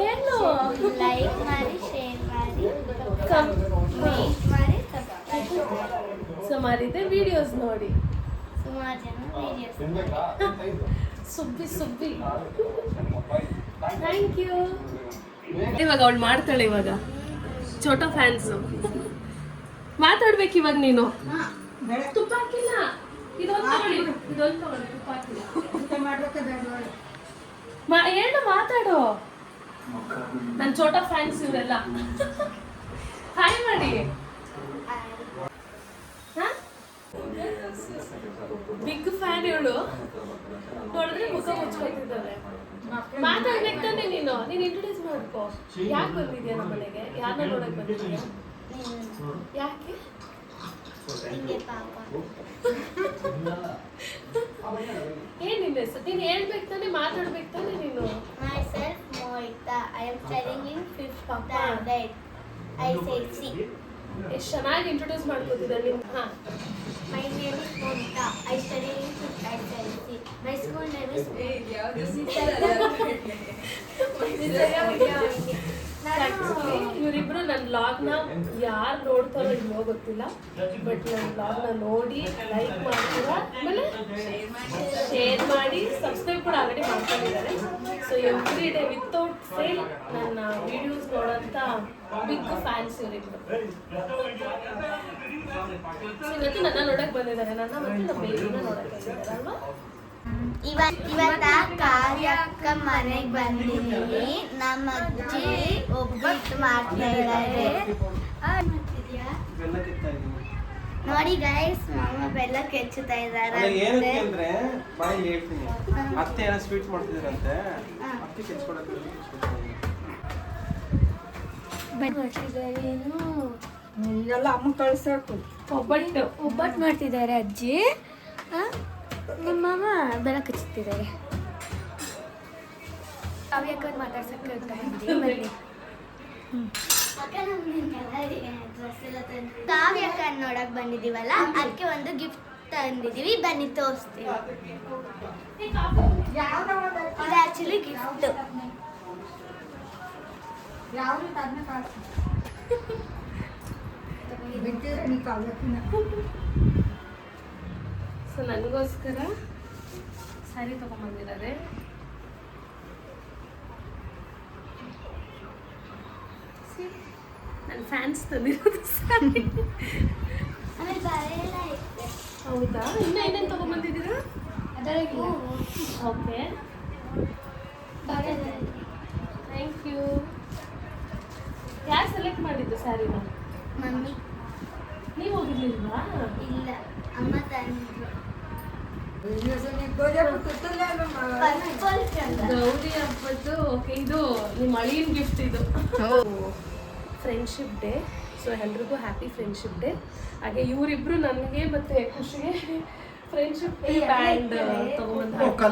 ಏನು ಲೈಕ್ ಮಾಡಿ ಶೇರ್ ಮಾಡಿ ಕಮೆಂಟ್ ಮಾಡಿ ಸುಮಾರಿದೆ ವಿಡಿಯೋಸ್ ನೋಡಿ. ಸುಮಾರು ಜನ ವಿಡಿಯೋಸ್ ಸುಬ್ಬಿ ಥ್ಯಾಂಕ್ ಯು. ಇವಾಗ ಅವಳು ಮಾಡ್ತಾಳೆ. ಇವಾಗ ಛೋಟಾ ಫ್ಯಾನ್ಸು ಮಾತಾಡ್ಬೇಕು. ಇವಾಗ ನೀನು ತುಪ್ಪ ಹಾಕಿಲ್ಲ. ಇದೊಂದು ತಗೊಳ್ಳಿ, ತುಪ್ಪ ಹಾಕಿಲ್ಲ. ಏನು ಮಾತಾಡು. ನನ್ನ ಛೋಟಾ ಫ್ಯಾನ್ಸ್ ಇವರೆಲ್ಲ. ಹಾಯ್ ಮಾಡಿ. ಬಿಗ್ ಫ್ಯಾನ್ ಇವಳು. ನೋಡಿದ್ರೆ ಮುಖ ಮುಚ್ಕೊತಿದ್ದಾಳೆ. ಮಾತಾಡ್ಬೇಕು ತಾನೆ ನೀನು ಇಂಟ್ರೊಡ್ಯೂಸ್ ಮಾಡ್ಕೋ. ಯಾಕೆ ಬಂದಿದ್ಯಾ ನಮ್ಮ ಮನೆಗೆ? ಯಾರನ್ನ ನೋಡಕ್ ಬಂದಿದ್ಯಾ? ಯಾಕೆ? ಏನಿಲ್ಲ ಸರ್, ನೀನು ಹೇಳ್ಬೇಕು ತಾನೆ, ಮಾತಾಡ್ಬೇಕು ತಾನೆ ನೀನು. Myself Moita. I am studying in 5th standard. ICSC. ಎಷ್ಟು ಚೆನ್ನಾಗಿ ಇಂಟ್ರೊಡ್ಯೂಸ್ ಮಾಡ್ಕೊತಿದ್ದಾರೆ ನೀವು. ಹಾ. My name is Moita. I study in 5th ICSC. My school name is ಇವರಿಬ್ರು ನನ್ನ ಬ್ಲಾಗ್ನ ಯಾರು ನೋಡ್ತಾರೋ ಇಲ್ವೋ ಗೊತ್ತಿಲ್ಲ, ಬಟ್ ನನ್ನ ಬ್ಲಾಗ್ನ ನೋಡಿ ಲೈಕ್ ಮಾಡ್ತೀರಾ, ಆಮೇಲೆ ಶೇರ್ ಮಾಡಿ ಸಬ್ಸ್ಕ್ರೈಬ್ ಕೂಡ ಆಲ್ರೆಡಿ ಮಾಡ್ಕೊಂಡಿದ್ದಾರೆ. So every day without fail ನನ್ನ ವಿಡಿಯೋಸ್ ನೋಡೋಂಥ ಬಿಗ್ ಫ್ಯಾನ್ಸ್ ಇವರಿಬ್ರು. ಇವತ್ತು ನನ್ನ ನೋಡಕ್ ಬಂದಿದ್ದಾರೆ, ನನ್ನ ಮತ್ತೆ ನಮ್ಮ ಬೇಬಿನ ನೋಡಕ್ ಬಂದಿದ್ದಾರೆ ಅಲ್ವಾ. ಇವತ್ತ ಕಾವ್ಯಕ್ಕ ಮನೆಗೆ ಬಂದಿದ್ದೀನಿ. ನಮ್ಮ ಅಜ್ಜಿ ಒಬ್ಬಟ್ಟು ಮಾಡ್ತಾ ಇದ್ದಾರೆ. ನೋಡಿ ಗೈಸ್, ಮಾಮ ಬೆಲ್ಲ ಕೆಚ್ಚುತ್ತಾ ಇದ್ದಾರೆ. ಅತ್ತೆ ಏನೋ ಸ್ವೀಟ್ ಮಾಡ್ತಿದಾರಂತೆ, ಅತ್ತೆ ಕೆಚ್ಕೊಡಕ್ಕೆ ಎಲ್ಲ ಅಮ್ಮ ಕಳ್ಸಾಕು. ಒಬ್ಬಟ್ಟು ಮಾಡ್ತಿದ್ದಾರೆ ಅಜ್ಜಿ. ನಿಮ್ಮ ಮಾಮ ಬೆಲ್ಲ ಕಚ್ಚುತ್ತಿದ್ದಾರೆ. ಕಾವ್ಯಕ್ಕ ಮಾತಾಡ್ಸಕ್ಕೆ ಕಾವ್ಯಕ್ಕ ನೋಡಕ್ ಬಂದಿದೀವಲ್ಲ, ಅದಕ್ಕೆ ಒಂದು ಗಿಫ್ಟ್ ತಂದಿದೀವಿ, ಬನ್ನಿ ತೋರಿಸ್ತೀವಿ. ಇದು ಆಕ್ಚುಲಿ ಗಿಫ್ಟ್. ಸೊ ನನಗೋಸ್ಕರ ಸ್ಯಾರಿ ತಗೊಂಡ್ಬಂದಿದ್ದಾರೆ. ನನ್ನ ಫ್ಯಾನ್ಸ್ ತಂದಿರೋದು ಸ್ಯಾರಿ. ಹೌದಾ? ಇನ್ನು ಏನೇನು ತಗೊಂಡ್ಬಂದಿದ್ದೀರಾ? Okay, thank you. ಯಾರು ಸೆಲೆಕ್ಟ್ ಮಾಡಿದ್ದು ಸ್ಯಾರಿನ? ಮಮ್ಮಿ. ನೀವು ಹೋಗಿರ್ಲಿಲ್ವಾ? ಇಲ್ಲ, ಅಮ್ಮ ತಂದಿದ್ರು. ಗೌರಿ ಹಬ್ಬದ್ದು. ಓಕೆ, ಇದು ನಿಮ್ಮ ಅಳಿಯನ್ ಗಿಫ್ಟ್. ಇದು ಫ್ರೆಂಡ್ಶಿಪ್ ಡೇ. ಸೊ ಎಲ್ರಿಗೂ ಹ್ಯಾಪಿ ಫ್ರೆಂಡ್ಶಿಪ್ ಡೇ. ಹಾಗೆ ಇವರಿಬ್ರು ನನಗೆ ಮತ್ತೆ ಖುಷಿಗೆ ಫ್ರೆಂಡ್ಶಿಪ್ ಡೇ ಬ್ಯಾಂಡ್ ತಗೊಂಡ್ಬಂದು.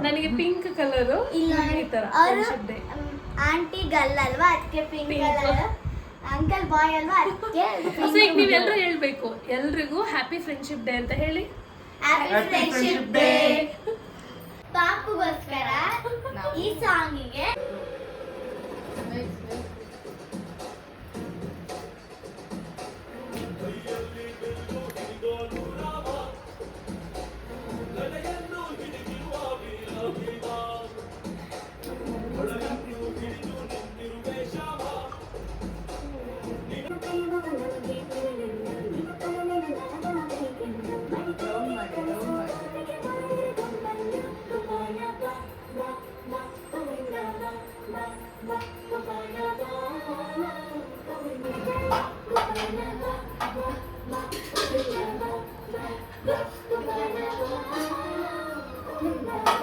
ನನಗೆ ಪಿಂಕ್ ಕಲರು, ಈ ತರ ಫ್ರೆಂಡ್ಶಿಪ್ ಡೇ. ಆಂಟಿ ಗರ್ಲ್ ಅಲ್ವಾ, ಅದಕ್ಕೆ ಪಿಂಕ್ ಕಲರ್. ಅಂಕಲ್ ಬಾಯ್ ಅಲ್ವಾ, ಅದಕ್ಕೆ. ನೀವೆಲ್ಲರೂ ಹೇಳ್ಬೇಕು, ಎಲ್ರಿಗೂ ಹ್ಯಾಪಿ ಫ್ರೆಂಡ್ಶಿಪ್ ಡೇ ಅಂತ ಹೇಳಿ. Happy friendship day. ಪಾಪುಗೋಸ್ಕರ ಈ ಸಾಂಗಿಗೆ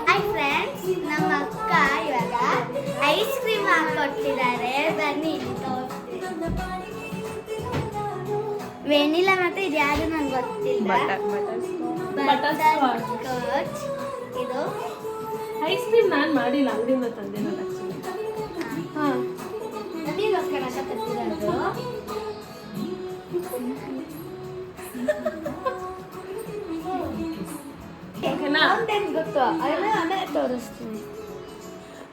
ಹಾಯ್ ಫ್ರೆಂಡ್ಸ್, ನಮ್ಮ ಅಕ್ಕ ಇವಾಗ ಐಸ್ ಕ್ರೀಮ್ ಹಾಕೊಟ್ಟಿದ್ದಾರೆ. ಬನ್ನಿ ವೆನಿಲಾ ಮತ್ತೆ ಇದು ಯಾರು ನಂಗೆ ಗೊತ್ತಿಲ್ಲ. Butter scotch. ಇದು ಐಸ್ ಕ್ರೀಮ್ ನಾನು ಮಾಡಿಲ್ಲ, ಅಂಗಡಿಯಿಂದ ತಂದಿಲ್ಲ ಆಕ್ಚುಲಿ. ಹಾಂ, ನಮಗೋಸ್ಕರ ತರ್ತಿರೋದು. ಓಕೆನಾ? ಮೌಂಟೇನ್ ಗೊತ್ತು ಅದನ್ನ ಆಮೇಲೆ ತೋರಿಸ್ತೀನಿ.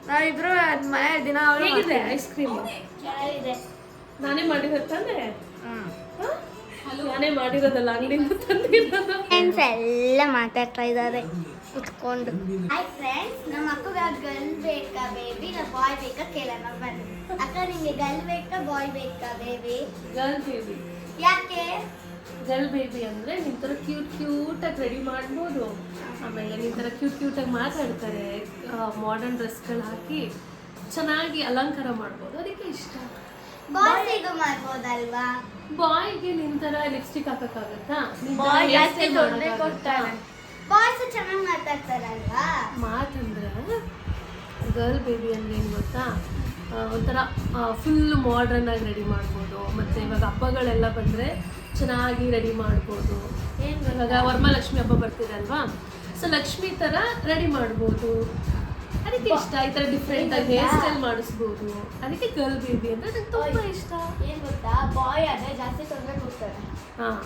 ನಾವಿಬ್ರು ಮನೆ ದಿನ ಹೇಗಿದೆ ಐಸ್ ಕ್ರೀಮ್ ಚೆನ್ನಾಗಿದೆ. ನಾನೇ ಮಾಡಿರತ್ತಾನೆ. ನಾನೇ ಮಾಡಿರೋದಲ್ಲ, ಅಂಗಡಿಯಿಂದ ತಂದಿರೋದು. ಫ್ರೆಂಡ್ಸ್ ಎಲ್ಲ ಮಾತಾಡ್ತಾ ಇದ್ದಾರೆ ಕುತ್ಕೊಂಡು. ಹಾಯ್ ಫ್ರೆಂಡ್ಸ್, ನಮ್ಮ ಅಕ್ಕಗೆ ಗರ್ಲ್ ಬೇಕಾ ಬೇಬಿ ಇಲ್ಲ ಬಾಯ್ ಬೇಕಾ ಕೇಳೋಣ ಬನ್ನಿ. ಅಕ್ಕ ನಿಮಗೆ ಗರ್ಲ್ ಬೇಕಾ ಬಾಯ್ ಬೇಕಾ ಬೇಬಿ? Girl baby. ಯಾಕೆ? ಗರ್ಲ್ ಬೇಬಿ ಅಂದ್ರೆ ನಿನ್ ತರ ಕ್ಯೂಟ್ ಆಗಿ ರೆಡಿ ಮಾಡ್ಬೋದು. ಆಮೇಲೆ ನಿನ್ ತರ ಕ್ಯೂಟ್ ಆಗಿ ಮಾತಾಡ್ತಾರೆ. ಮಾಡರ್ನ್ ಡ್ರೆಸ್ಗಳು ಹಾಕಿ ಚೆನ್ನಾಗಿ ಅಲಂಕಾರ ಮಾಡ್ಬೋದು, ಅದಕ್ಕೆ ಇಷ್ಟ. ಬಾಯ್ಸಿಗೂ ಮಾಡ್ಬೋದಲ್ವಾ? ಬಾಯ್ಗೆ ನಿನ್ ತರ ಲಿಪ್ಸ್ಟಿಕ್ ಹಾಕಕ್ಕಾಗತ್ತಾ? ಬಾಯ್ ಜಾಸ್ತಿ ತೊಂದರೆ ಕೊಡ್ತಾರೆ. ಬಾಯ್ಸ್ ಚೆನ್ನಾಗಿ ಮಾತಾಡ್ತಾರಲ್ವಾ? ಮಾತಂದ್ರೆ ಗರ್ಲ್ ಬೇಬಿ ಅಂದ್ರೆ ಏನು ಗೊತ್ತಾ, ಒಂಥರ ಫುಲ್ ಮಾಡ್ರನ್ ಆಗಿ ರೆಡಿ ಮಾಡ್ಬೋದು. ಮತ್ತು ಇವಾಗ ಹಬ್ಬಗಳೆಲ್ಲ ಬಂದರೆ ಚೆನ್ನಾಗಿ ರೆಡಿ ಮಾಡ್ಬೋದು. ಏನು ಇವಾಗ ವರಮಹಾಲಕ್ಷ್ಮಿ ಹಬ್ಬ ಬರ್ತಿದೆ ಅಲ್ವಾ, ಸೊ ಲಕ್ಷ್ಮಿ ಥರ ರೆಡಿ ಮಾಡ್ಬೋದು. ಅದಕ್ಕೆ ಇಷ್ಟ. ಈ ಥರ ಡಿಫ್ರೆಂಟಾಗಿ ಹೇರ್ ಸ್ಟೈಲ್ ಮಾಡಿಸ್ಬೋದು. ಅದಕ್ಕೆ ಗರ್ಲ್ ಬೇಬಿ ಅಂದರೆ ನಂಗೆ ತುಂಬ ಇಷ್ಟ. ಏನು ಗೊತ್ತಾ, ಬಾಯ್ ಆದರೆ ಜಾಸ್ತಿ ತೊಂದರೆ ಕೊಡ್ತಾರೆ. ಹಾಂ,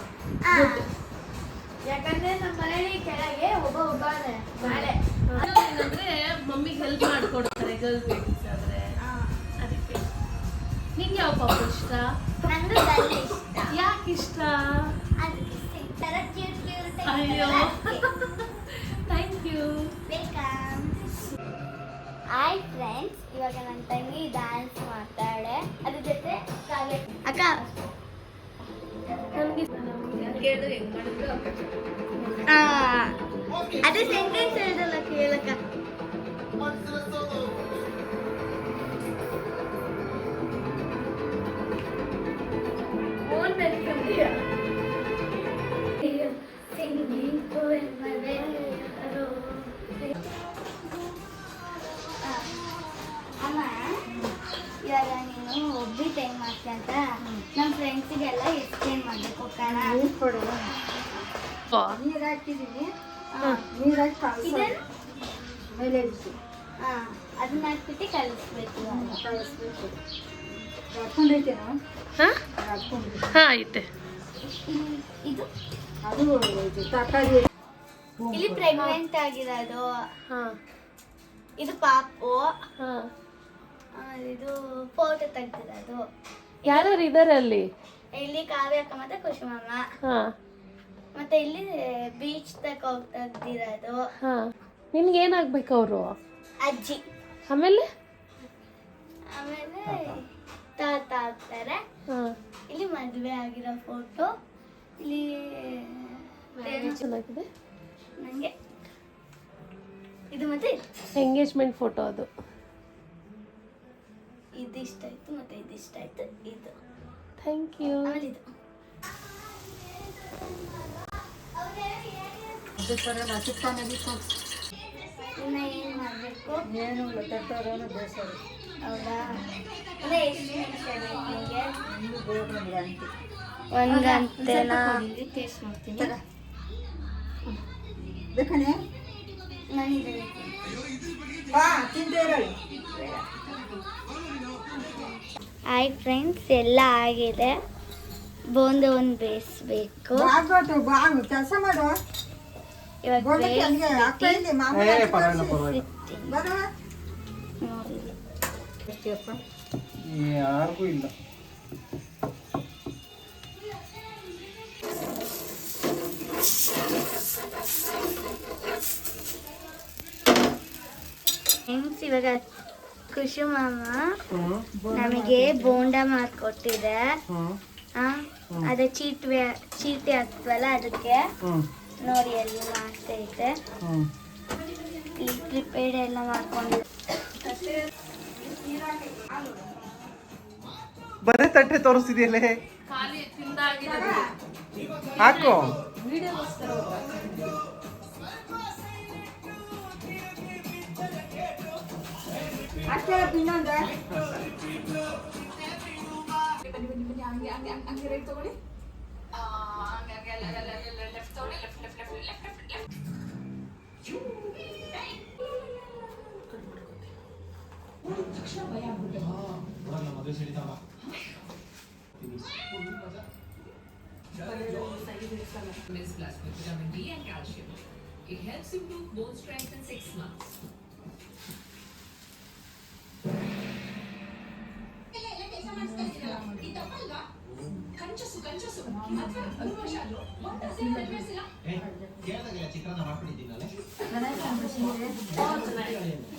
ಯಾಕಂದ್ರೆ ನಮ್ಮ ಮನೇಲಿ ಕೆಳಗೆ ಒಬ್ಬನೇ ನಾಳೆ ಏನಂದ್ರೆ ಮಮ್ಮಿಗೆ ಹೆಲ್ಪ್ ಮಾಡ್ಕೊಡ್ತಾರೆ ಗರ್ಲ್ ಬೇಬೀಸ್ ಆದರೆ. ಅದಕ್ಕೆ ನಿಂಗೆ ಯಾವ ಪಾಪ ಇಷ್ಟ? ನಂಗೆ ಗರ್ಲ್ ಇಷ್ಟ. ಯಾಕೆ ಇಷ್ಟ? ಅಯ್ಯೋ, thank you. Welcome. Hi friends, ಇವಾಗ ನನ್ನ ತಂಗಿ ಡ್ಯಾನ್ಸ್ ಮಾಡ್ತಾಳೆ. ಅದ್ರ ಜೊತೆ ಅಕ್ಕ ನನಗೆ ಕೇಳಿದ್ರೆ ಹೆಂಗ್ ಮಾಡಿದ್ರು ಅದೇ ಸೆಂಟೆನ್ಸ್ ಹೇಳಿದಲ್ಲ ಕೇಳಕ್ಕ. ಓನ್ ಬೆಳ್ಕೊಂಡ್ಯಾ? ಅಮ್ಮ, ಇವಾಗ ನೀನು ಒಬ್ಬಿ ಟೈಮ್ ಮಾಡ್ತೀಯ ಅಂತ ನಮ್ಮ ಫ್ರೆಂಡ್ಸಿಗೆಲ್ಲ ಎಕ್ಸ್ಪ್ಲೇನ್ ಮಾಡಬೇಕು. ನೀರು ಕೊಡು. ನೀರು ಹಾಕಿದ್ದೀನಿ, ನೀರು ಹಾಕಿ ಕಳಿಸೋದು ಮೇಲೆ ಇಟ್ಟು ಅದನ್ನ ಹಾಕ್ಬಿಟ್ಟು ಕಲಿಸ್ಬೇಕು. ಕಳಿಸ್ಬೇಕು. ಹಾಕ್ಕೊಂಡೈತೇನೋ? ಹಾಂ ಹಾಕ್ಕೊಂಡು ಹಾಂ ಐತೆ. ಇದು ಅದು ಇದು ತರಕಾರಿ. ಇಲ್ಲಿ ಪ್ರೆಗ್ನೆಂಟ್ ಆಗಿರೋದು. ಹಾಂ ಇದು ಪಾಪು. ಹಾಂ. ಇದು ಫೋಟೋ ತೆಗ್ದಿರೋದು. ಯಾರ್ಯಾರು ಇದ್ದಾರೆ ಅಲ್ಲಿ? ಇಲ್ಲಿ ಕಾವ್ಯಕ್ಕ ಮತ್ತೆ ಕುಸುಮಮ್ಮ. ಹಾಂ. ಮತ್ತೆ ಇಲ್ಲಿ ಬೀಚ್ ತೆಗ್ದಿರೋದು. ಹಾಂ. ನಿನ್ಗೆ ಏನಾಗ್ಬೇಕು ಅವರು? ಅಜ್ಜಿ. ಆಮೇಲೆ ಆಮೇಲೆ ತಾತ ಆಗ್ತಾರೆ. ಹಾಂ. ಇಲ್ಲಿ ಮದುವೆ ಆಗಿರೋ ಫೋಟೋ. ಇಲ್ಲಿ ಚೆನ್ನಾಗಿದೆ. ನನಗೆ ಇದು ಮತ್ತೆ ಎಂಗೇಜ್ಮೆಂಟ್ ಫೋಟೋ ಅದು. ಇದು ಇಷ್ಟ ಆಯ್ತು, ಮತ್ತೆ ಇದು ಇಷ್ಟ ಆಯ್ತು. ಇದು ಥ್ಯಾಂಕ್ ಯು. ಆಮೇಲೆ ಇದು ಇನ್ನ ಏನು ಮಾಡಬೇಕು? ಏನು ತಟ್ಟೋರನ್ನು ಬೇಸರು. ಹೌದಾ? ಅದೇ ಎಷ್ಟು ನಿಮಿಷ ಬೇಕು ನಿಮಗೆ? ಇನ್ನು ಬೇಗ ಒಂದು ಗಂಟೆ. ಒಂದು ಗಂಟೆನಾ? ಟೇಸ್ಟ್ ಮಾಡ್ತೀನಿ. ಬೇಕನೆ? ನನಗೆ ಬಾ ತಿಂದೇ ಇರಲಿ. ಹಾಯ್ ಫ್ರೆಂಡ್ಸ್, ಎಲ್ಲ ಆಗಿದೆ. ಬೋಂದ ಒಂದು ಬೇಯಿಸ್ಬೇಕು. ಬಾಗೋದು ಬಾಗು ಕೆಲಸ ಮಾಡು. ಇವಾಗ ಗೋಡಕ್ಕೆ ಹಂಗೆ ಹಾಕ್ತಾ ಇಲ್ಲಿ ಮಾಮೂಲಿ ಏ, ಪರವಾಗಿಲ್ಲ, ಪರವಾಗಿಲ್ಲ. ಬರುವ ನೋಡಿ. ಎಷ್ಟಪ್ಪ? ಯಾರಿಗೂ ಇಲ್ಲ. ಫ್ರೆಂಡ್ಸ್, ಇವಾಗ ಕುಸುಮಮ್ಮ ನಮಗೆ ಬೋಂಡ ಮಾಡಿಕೊಟ್ಟಿದೆ. ಅದೇ ಚೀಟಿ ಹಾಕ್ತವಲ್ಲ ಅದಕ್ಕೆ ನೋಡಿ ಅಲ್ಲಿ ಮಾಡ್ತೈತೆ. ಇಲ್ಲಿ ಪ್ರಿಪೇರ್ಡ್ ಎಲ್ಲ ಮಾಡ್ಕೊಂಡು ಬರೀ ತಟ್ಟೆ ತೋರಿಸ್ತಿದೆಯಲ್ಲೇ, ಖಾಲಿ ತಿಂದಾಗಿರೋದು. ಹಾಕು. ವಿಡಿಯೋಗೋಸ್ಕರ ಅಷ್ಟೇ ಇನ್ನೊಂದ It helps improve bone strength in 6 months. ಚೆನ್ನಾಗಿದೆ